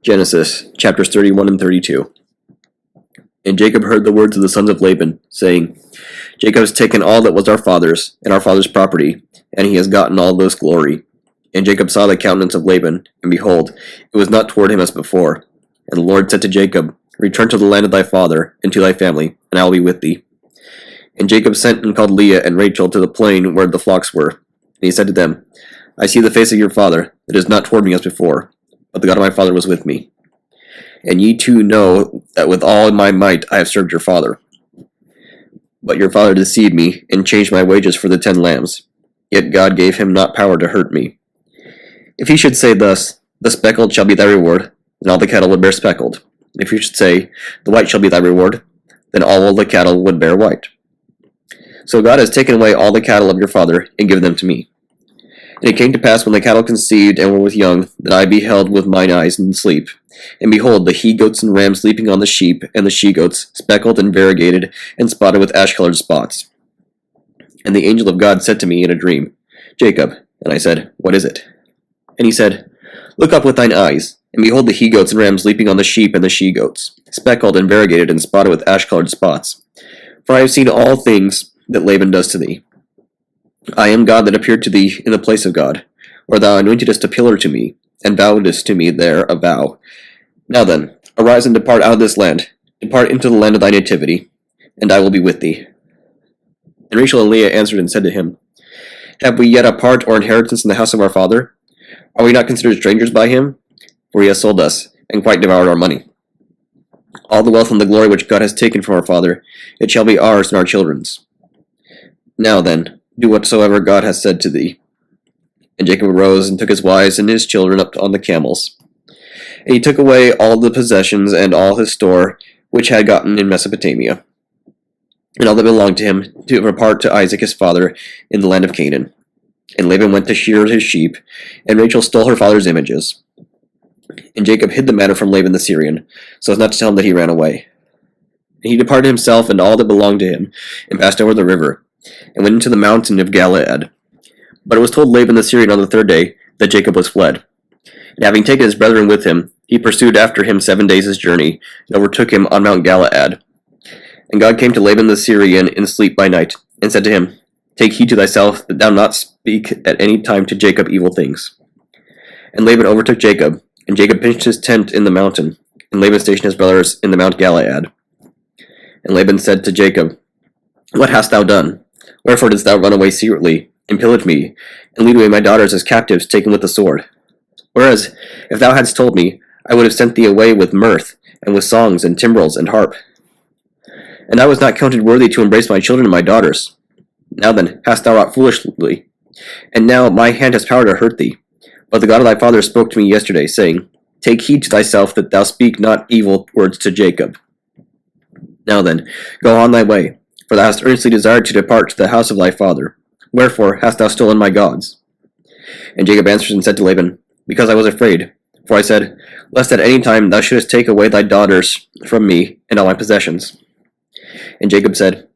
Genesis, chapters 31 and 32. And Jacob heard the words of the sons of Laban, saying, Jacob has taken all that was our father's, and our father's property, and he has gotten all this glory. And Jacob saw the countenance of Laban, and behold, it was not toward him as before. And the Lord said to Jacob, Return to the land of thy father, and to thy family, and I will be with thee. And Jacob sent and called Leah and Rachel to the plain where the flocks were. And he said to them, I see the face of your father, that is not toward me as before, but the God of my father was with me. And ye too know that with all my might I have served your father. But your father deceived me, and changed my wages for the 10 lambs. Yet God gave him not power to hurt me. If he should say thus, The speckled shall be thy reward, then all the cattle would bear speckled. And if he should say, The white shall be thy reward, then all the cattle would bear white. So God has taken away all the cattle of your father, and given them to me. And it came to pass when the cattle conceived and were with young, that I beheld with mine eyes in sleep. And behold, the he-goats and rams leaping on the sheep, and the she-goats, speckled and variegated, and spotted with ash-colored spots. And the angel of God said to me in a dream, Jacob. And I said, What is it? And he said, Look up with thine eyes, and behold the he-goats and rams leaping on the sheep and the she-goats, speckled and variegated, and spotted with ash-colored spots. For I have seen all things that Laban does to thee. I am God that appeared to thee in the place of God, where thou anointedst a pillar to me, and vowedst to me there a vow. Now then, arise and depart out of this land, depart into the land of thy nativity, and I will be with thee. And Rachel and Leah answered and said to him, Have we yet a part or inheritance in the house of our father? Are we not considered strangers by him? For he has sold us, and quite devoured our money. All the wealth and the glory which God has taken from our father, it shall be ours and our children's. Now then, do whatsoever God has said to thee. And Jacob arose and took his wives and his children up on the camels. And he took away all the possessions and all his store which had gotten in Mesopotamia, and all that belonged to him, to repart to Isaac his father in the land of Canaan. And Laban went to shear his sheep, and Rachel stole her father's images. And Jacob hid the matter from Laban the Syrian, so as not to tell him that he ran away. And he departed himself and all that belonged to him, and passed over the river, and went into the mountain of Galaad. But it was told Laban the Syrian on the 3rd day that Jacob was fled. And having taken his brethren with him, he pursued after him 7 days' journey, and overtook him on Mount Galaad. And God came to Laban the Syrian in sleep by night, and said to him, Take heed to thyself, that thou not speak at any time to Jacob evil things. And Laban overtook Jacob, and Jacob pitched his tent in the mountain, and Laban stationed his brothers in the Mount Galaad. And Laban said to Jacob, What hast thou done? Wherefore didst thou run away secretly, and pillage me, and lead away my daughters as captives taken with the sword? Whereas, if thou hadst told me, I would have sent thee away with mirth, and with songs, and timbrels, and harp. And I was not counted worthy to embrace my children and my daughters. Now then, hast thou wrought foolishly, and now my hand has power to hurt thee. But the God of thy father spoke to me yesterday, saying, Take heed to thyself that thou speak not evil words to Jacob. Now then, go on thy way, for thou hast earnestly desired to depart to the house of thy father. Wherefore hast thou stolen my gods? And Jacob answered and said to Laban, Because I was afraid. For I said, Lest at any time thou shouldest take away thy daughters from me, and all my possessions. And Jacob said,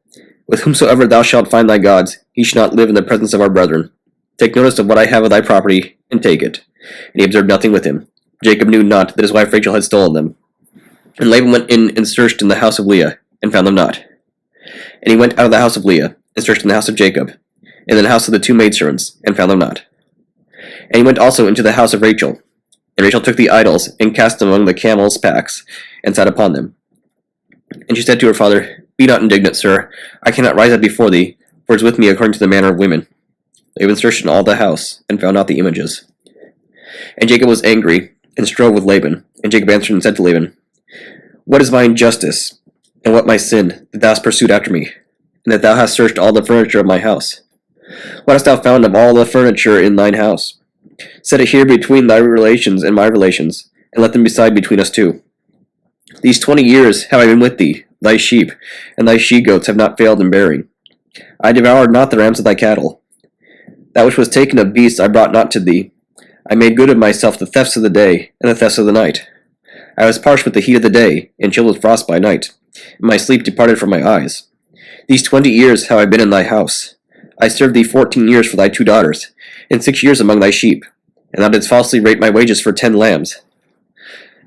With whomsoever thou shalt find thy gods, he shall not live in the presence of our brethren. Take notice of what I have of thy property, and take it. And he observed nothing with him. Jacob knew not that his wife Rachel had stolen them. And Laban went in and searched in the house of Leah, and found them not. And he went out of the house of Leah, and searched in the house of Jacob, and in the house of the 2 maidservants, and found them not. And he went also into the house of Rachel. And Rachel took the idols, and cast them among the camels' packs, and sat upon them. And she said to her father, Be not indignant, sir. I cannot rise up before thee, for it is with me according to the manner of women. Laban searched in all the house, and found not the images. And Jacob was angry, and strove with Laban. And Jacob answered and said to Laban, What is my injustice, and what my sin, that thou hast pursued after me, and that thou hast searched all the furniture of my house? What hast thou found of all the furniture in thine house? Set it here between thy relations and my relations, and let them decide between us two. These 20 years have I been with thee, thy sheep, and thy she-goats have not failed in bearing. I devoured not the rams of thy cattle. That which was taken of beasts I brought not to thee. I made good of myself the thefts of the day, and the thefts of the night. I was parched with the heat of the day, and chilled with frost by night, and my sleep departed from my eyes. These 20 years have I been in thy house. I served thee 14 years for thy 2 daughters, and 6 years among thy sheep, and thou didst falsely rate my wages for 10 lambs.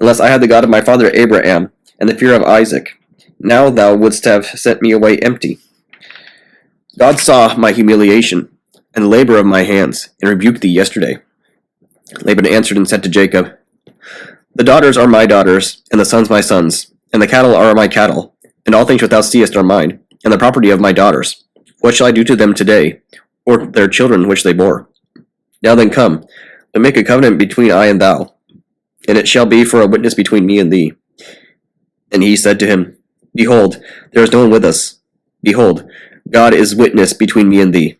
unless I had the God of my father Abraham, and the fear of Isaac. Now thou wouldst have sent me away empty. God saw my humiliation, and the labor of my hands, and rebuked thee yesterday. Laban answered and said to Jacob, The daughters are my daughters, and the sons my sons, and the cattle are my cattle, and all things which thou seest are mine, and the property of my daughters. What shall I do to them today, or their children which they bore? Now then come, let make a covenant between I and thou, and it shall be for a witness between me and thee. And he said to him, Behold, there is no one with us. Behold, God is witness between me and thee.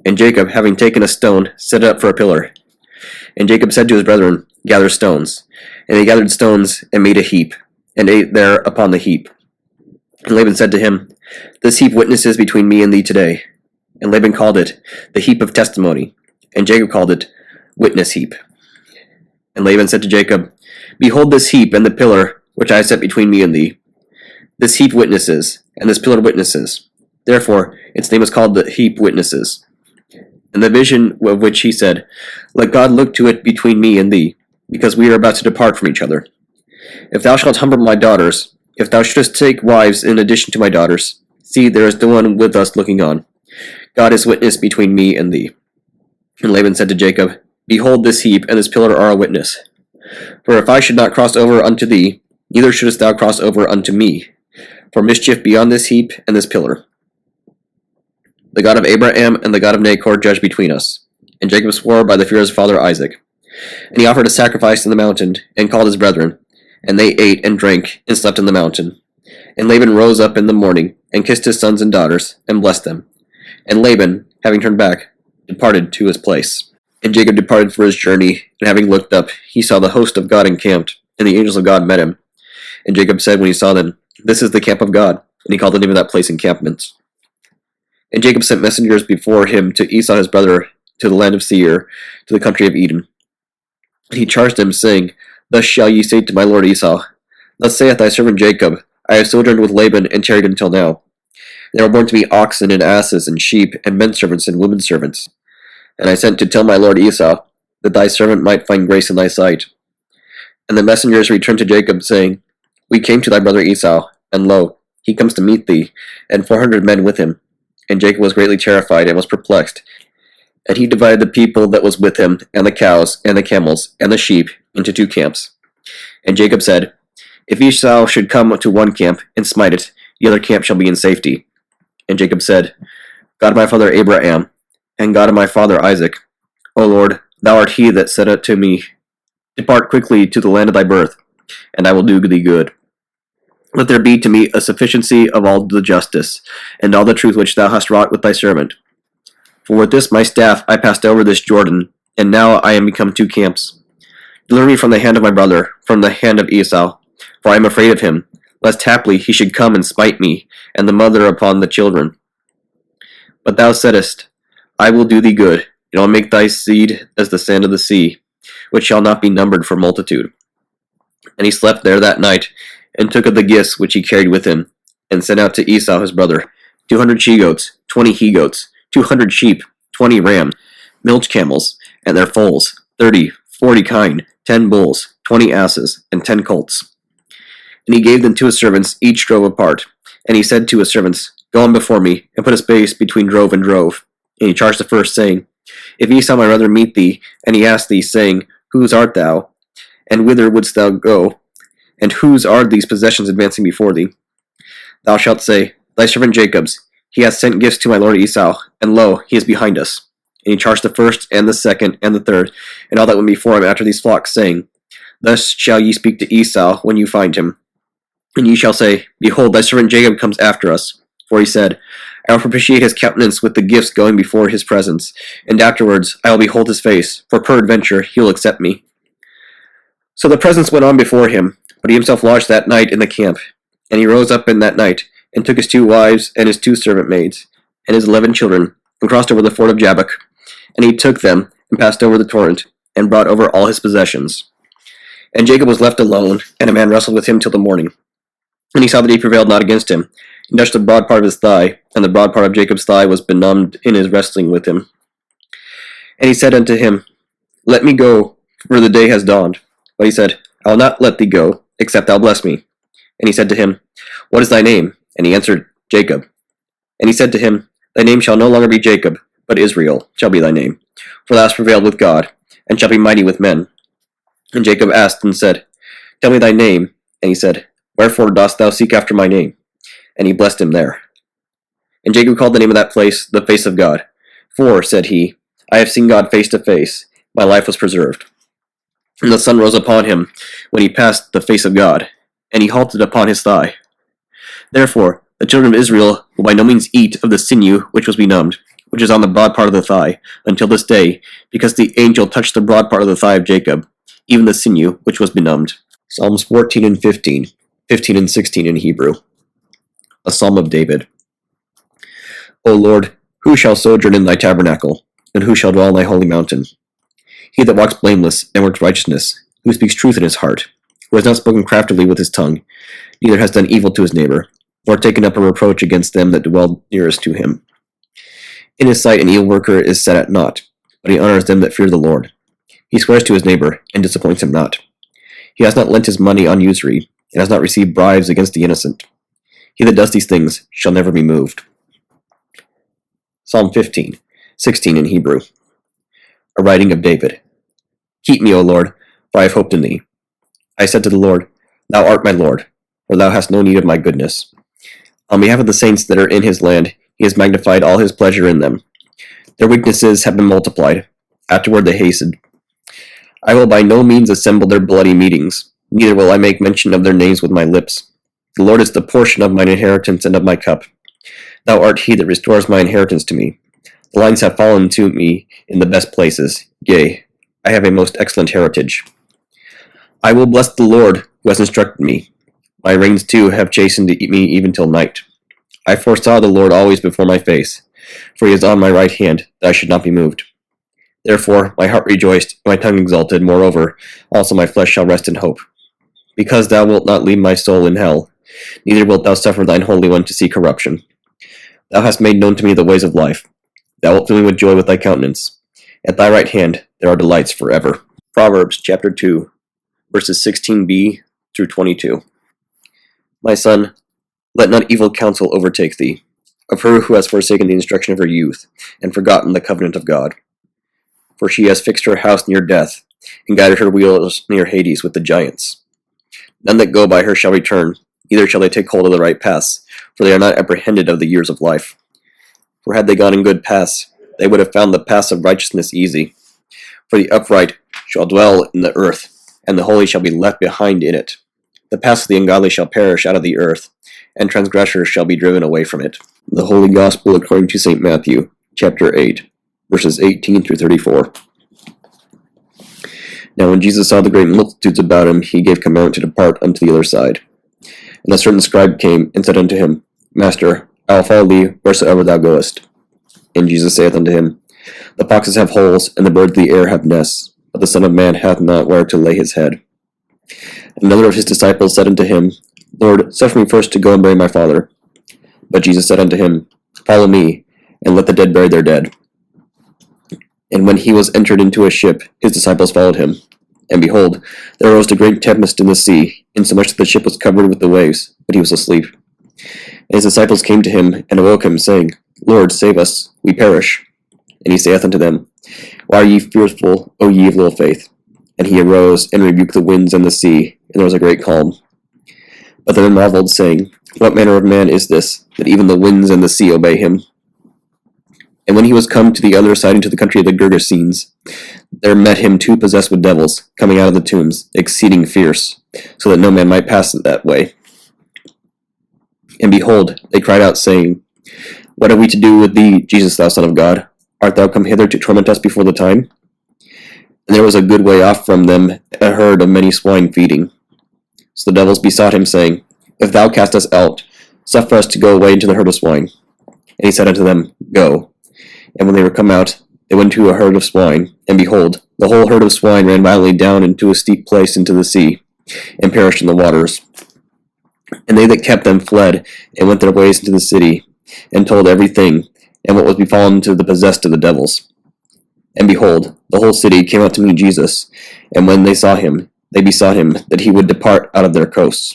And Jacob, having taken a stone, set it up for a pillar. And Jacob said to his brethren, Gather stones. And they gathered stones, and made a heap, and ate there upon the heap. And Laban said to him, This heap witnesses between me and thee today. And Laban called it, the heap of testimony. And Jacob called it, witness heap. And Laban said to Jacob, Behold this heap and the pillar which I have set between me and thee. This heap witnesses, and this pillar witnesses. Therefore its name is called the heap witnesses. And the vision of which he said, Let God look to it between me and thee, because we are about to depart from each other. If thou shalt humble my daughters, if thou shouldest take wives in addition to my daughters, see, there is no one with us looking on. God is witness between me and thee. And Laban said to Jacob, Behold this heap and this pillar are a witness. For if I should not cross over unto thee, neither shouldest thou cross over unto me. For mischief be on this heap and this pillar. The God of Abraham and the God of Nahor judge between us. And Jacob swore by the fear of his father Isaac. And he offered a sacrifice in the mountain, and called his brethren. And they ate and drank, and slept in the mountain. And Laban rose up in the morning, and kissed his sons and daughters, and blessed them. And Laban, having turned back, departed to his place. And Jacob departed for his journey, and having looked up, he saw the host of God encamped, and the angels of God met him. And Jacob said when he saw them, This is the camp of God. And he called the name of that place encampments. And Jacob sent messengers before him to Esau his brother, to the land of Seir, to the country of Edom. And he charged them, saying, Thus shall ye say to my lord Esau, Thus saith thy servant Jacob, I have sojourned with Laban and tarried until now. There were born to me oxen and asses and sheep and men servants and women servants. And I sent to tell my lord Esau, that thy servant might find grace in thy sight. And the messengers returned to Jacob, saying, We came to thy brother Esau, and lo, he comes to meet thee, and 400 men with him. And Jacob was greatly terrified and was perplexed. And he divided the people that was with him, and the cows, and the camels, and the sheep, into 2 camps. And Jacob said, If Esau should come to one camp, and smite it, the other camp shall be in safety. And Jacob said, God of my father Abraham, and God of my father Isaac, O Lord, thou art he that said unto me, Depart quickly to the land of thy birth, and I will do thee good. Let there be to me a sufficiency of all the justice, and all the truth which thou hast wrought with thy servant. For with this my staff I passed over this Jordan, and now I am become 2 camps. Deliver me from the hand of my brother, from the hand of Esau, for I am afraid of him, lest haply he should come and smite me, and the mother upon the children. But thou saidst, I will do thee good, and I will make thy seed as the sand of the sea, which shall not be numbered for multitude. And he slept there that night, and took of the gifts which he carried with him, and sent out to Esau his brother 200 she-goats, 20 he-goats, 200 sheep, 20 rams, milch camels, and their foals, 30, 40 kine, 10 bulls, 20 asses, and 10 colts. And he gave them to his servants, each drove apart. And he said to his servants, Go on before me, and put a space between drove and drove. And he charged the first, saying, If Esau my brother meet thee, and he ask thee, saying, Whose art thou? And whither wouldst thou go? And whose are these possessions advancing before thee? Thou shalt say, Thy servant Jacob's. He hath sent gifts to my lord Esau, and lo, he is behind us. And he charged the first, and the second, and the third, and all that went before him after these flocks, saying, Thus shall ye speak to Esau when you find him. And ye shall say, Behold, thy servant Jacob comes after us. For he said, I will propitiate his countenance with the gifts going before his presence, and afterwards I will behold his face, for peradventure he will accept me. So the presents went on before him, but he himself lodged that night in the camp. And he rose up in that night, and took his 2 wives, and his 2 servant maids, and his 11 children, and crossed over the ford of Jabbok. And he took them, and passed over the torrent, and brought over all his possessions. And Jacob was left alone, and a man wrestled with him till the morning. And he saw that he prevailed not against him. He touched the broad part of his thigh, and the broad part of Jacob's thigh was benumbed in his wrestling with him. And he said unto him, Let me go, for the day has dawned. But he said, I will not let thee go, except thou bless me. And he said to him, What is thy name? And he answered, Jacob. And he said to him, Thy name shall no longer be Jacob, but Israel shall be thy name. For thou hast prevailed with God, and shalt be mighty with men. And Jacob asked and said, Tell me thy name. And he said, Wherefore dost thou seek after my name? And he blessed him there. And Jacob called the name of that place, the face of God. For, said he, I have seen God face to face, my life was preserved. And the sun rose upon him when he passed the face of God, and he halted upon his thigh. Therefore, the children of Israel will by no means eat of the sinew which was benumbed, which is on the broad part of the thigh, until this day, because the angel touched the broad part of the thigh of Jacob, even the sinew which was benumbed. Psalms 14 and 15, 15 and 16 in Hebrew. A Psalm of David. O Lord, who shall sojourn in thy tabernacle, and who shall dwell in thy holy mountain? He that walks blameless and works righteousness, who speaks truth in his heart, who has not spoken craftily with his tongue, neither has done evil to his neighbor, nor taken up a reproach against them that dwell nearest to him. In his sight an evil worker is set at naught, but he honors them that fear the Lord. He swears to his neighbor, and disappoints him not. He has not lent his money on usury, and has not received bribes against the innocent. He that does these things shall never be moved. Psalm 15, 16 in Hebrew. A writing of David. Keep me, O Lord, for I have hoped in thee. I said to the Lord, Thou art my Lord, for thou hast no need of my goodness. On behalf of the saints that are in his land, he has magnified all his pleasure in them. Their weaknesses have been multiplied. Afterward they hastened. I will by no means assemble their bloody meetings, neither will I make mention of their names with my lips. The Lord is the portion of mine inheritance and of my cup. Thou art he that restores my inheritance to me. The lines have fallen to me in the best places. Yea, I have a most excellent heritage. I will bless the Lord who has instructed me. My reins too have chastened me even till night. I foresaw the Lord always before my face, for he is on my right hand, that I should not be moved. Therefore my heart rejoiced, my tongue exulted. Moreover, also my flesh shall rest in hope. Because thou wilt not leave my soul in hell, neither wilt thou suffer thine Holy One to see corruption. Thou hast made known to me the ways of life. Thou wilt fill me with joy with thy countenance. At thy right hand there are delights forever. Proverbs chapter 2, verses 16b through 22. My son, let not evil counsel overtake thee, of her who has forsaken the instruction of her youth, and forgotten the covenant of God. For she has fixed her house near death, and guided her wheels near Hades with the giants. None that go by her shall return, neither shall they take hold of the right paths, for they are not apprehended of the years of life. For had they gone in good paths, they would have found the paths of righteousness easy. For the upright shall dwell in the earth, and the holy shall be left behind in it. The paths of the ungodly shall perish out of the earth, and transgressors shall be driven away from it. The Holy Gospel according to St. Matthew, chapter 8, verses 18 through 34. Now when Jesus saw the great multitudes about him, he gave commandment to depart unto the other side. And a certain scribe came, and said unto him, Master, I will follow thee wheresoever thou goest. And Jesus saith unto him, The foxes have holes, and the birds of the air have nests, but the Son of Man hath not where to lay his head. And another of his disciples said unto him, Lord, suffer me first to go and bury my father. But Jesus said unto him, Follow me, and let the dead bury their dead. And when he was entered into a ship, his disciples followed him. And behold, there arose a great tempest in the sea, insomuch that the ship was covered with the waves, but he was asleep. And his disciples came to him, and awoke him, saying, Lord, save us, we perish. And he saith unto them, Why are ye fearful, O ye of little faith? And he arose, and rebuked the winds and the sea, and there was a great calm. But the men marveled, saying, What manner of man is this, that even the winds and the sea obey him? And when he was come to the other side into the country of the Gergesenes, there met him two possessed with devils, coming out of the tombs, exceeding fierce, so that no man might pass that way. And behold, they cried out, saying, What have we to do with thee, Jesus, thou Son of God? Art thou come hither to torment us before the time? And there was a good way off from them a herd of many swine feeding. So the devils besought him, saying, If thou cast us out, suffer us to go away into the herd of swine. And he said unto them, Go. And when they were come out, they went to a herd of swine, and behold, the whole herd of swine ran violently down into a steep place into the sea, and perished in the waters. And they that kept them fled, and went their ways into the city, and told everything, and what was befallen to the possessed of the devils. And behold, the whole city came out to meet Jesus, and when they saw him, they besought him that he would depart out of their coasts.